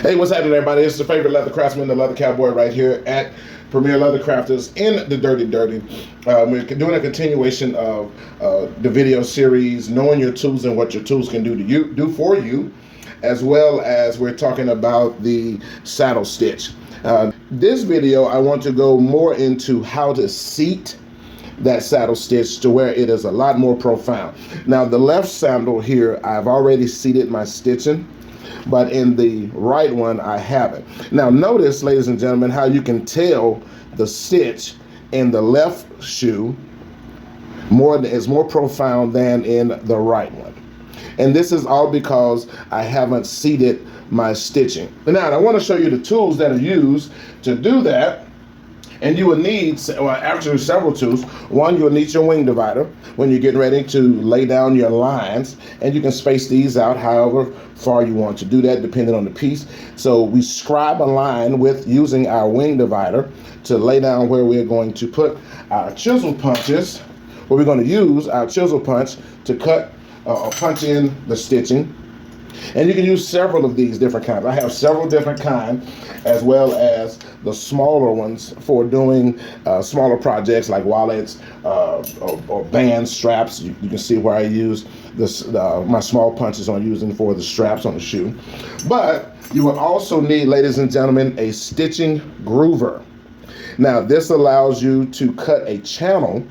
Hey, what's happening, everybody? It's the favorite leather craftsman, the Leather Cowboy, right here at Premier Leather Crafters in the Dirty Dirty. We're doing a continuation of the video series, knowing your tools and what your tools can do for you, as well as we're talking about the saddle stitch. This video, I want to go more into how to seat that saddle stitch to where it is a lot more profound. Now, the left sandal here, I've already seated my stitching, but in the right one, I haven't. Now, notice, ladies and gentlemen, how you can tell the stitch in the left shoe is more profound than in the right one. And this is all because I haven't seated my stitching. Now, I want to show you the tools that are used to do that. And you will need, well, actually several tools. One, you'll need your wing divider when you're getting ready to lay down your lines, and you can space these out however far you want to do that, depending on the piece. So we scribe a line with using our wing divider to lay down where we're going to put our chisel punches, where we're going to use our chisel punch to cut or punch in the stitching. And you can use several of these different kinds. I have several different kinds, as well as the smaller ones for doing smaller projects like wallets or band straps. You can see where I use this, my small punches I'm using for the straps on the shoe. But you will also need, ladies and gentlemen, a stitching groover. Now, this allows you to cut a channel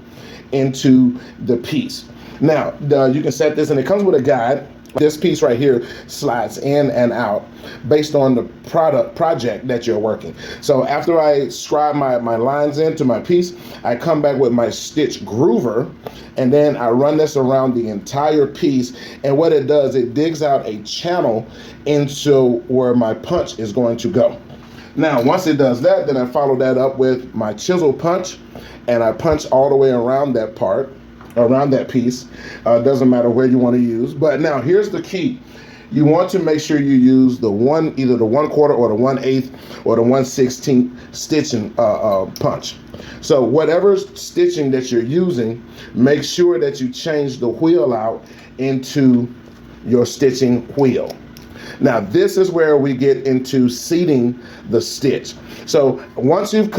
into the piece. Now, you can set this, and it comes with a guide. This piece right here slides in and out based on the project that you're working. So after I scribe my lines into my piece, I come back with my stitch groover, and then I run this around the entire piece. And what it does, it digs out a channel into where my punch is going to go. Now, once it does that, then I follow that up with my chisel punch, and I punch all the way around that part, around that piece. Doesn't matter where you want to use. But now here's the key. You want to make sure you use either the 1/4 or the 1/8 or the 1/16 stitching punch. So whatever stitching that you're using, make sure that you change the wheel out into your stitching wheel. Now, this is where we get into seating the stitch. So once you've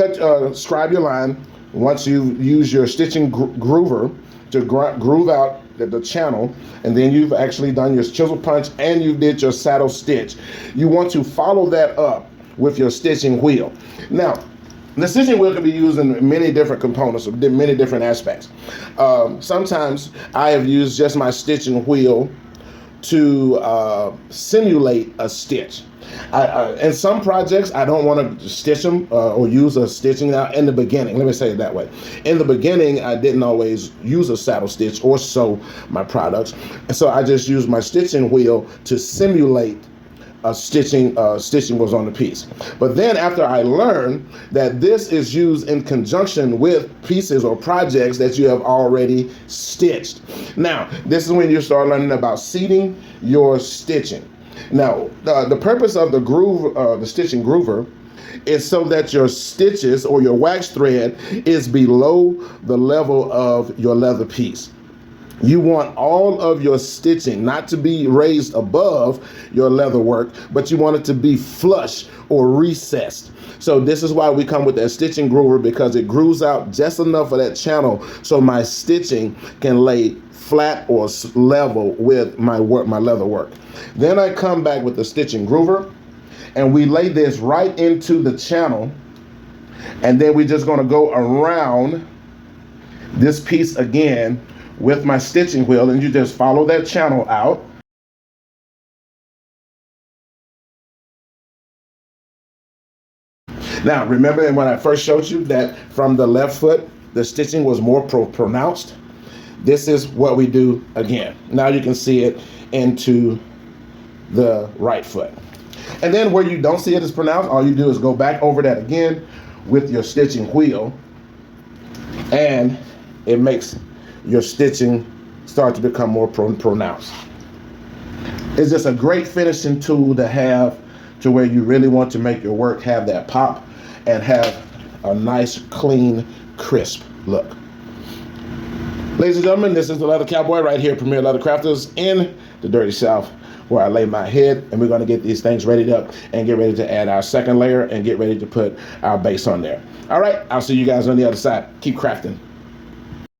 scribe your line, once you've used your stitching groover to groove out the channel, and then you've actually done your chisel punch and you did your saddle stitch, you want to follow that up with your stitching wheel. Now, the stitching wheel can be used in many different components, many different aspects. Sometimes I have used just my stitching wheel to simulate a stitch. In some projects, I don't want to stitch them or use a stitching. Now, in the beginning, let me say it that way. In the beginning, I didn't always use a saddle stitch or sew my products. And so I just used my stitching wheel to simulate stitching was on the piece. But then after I learned that this is used in conjunction with pieces or projects that you have already stitched. Now, this is when you start learning about seating your stitching. Now, the purpose of the stitching groover is so that your stitches or your wax thread is below the level of your leather piece. You want all of your stitching not to be raised above your leather work, but you want it to be flush or recessed. So this is why we come with that stitching groover, because it grooves out just enough of that channel so my stitching can lay flat or level with my leather work. Then I come back with the stitching groover, and we lay this right into the channel, and then we're just going to go around this piece again with my stitching wheel, and you just follow that channel out. Now, remember when I first showed you that from the left foot, the stitching was more pronounced? This is what we do again. Now you can see it into the right foot. And then where you don't see it as pronounced, all you do is go back over that again with your stitching wheel, and it makes your stitching start to become more pronounced. It's just a great finishing tool to have, to where you really want to make your work have that pop and have a nice, clean, crisp look. Ladies and gentlemen, this is the Leather Cowboy right here at Premier Leather Crafters in the dirty south, where I lay my head, and we're going to get these things readied up and get ready to add our second layer and get ready to put our base on there. All right, I'll see you guys on the other side. Keep crafting.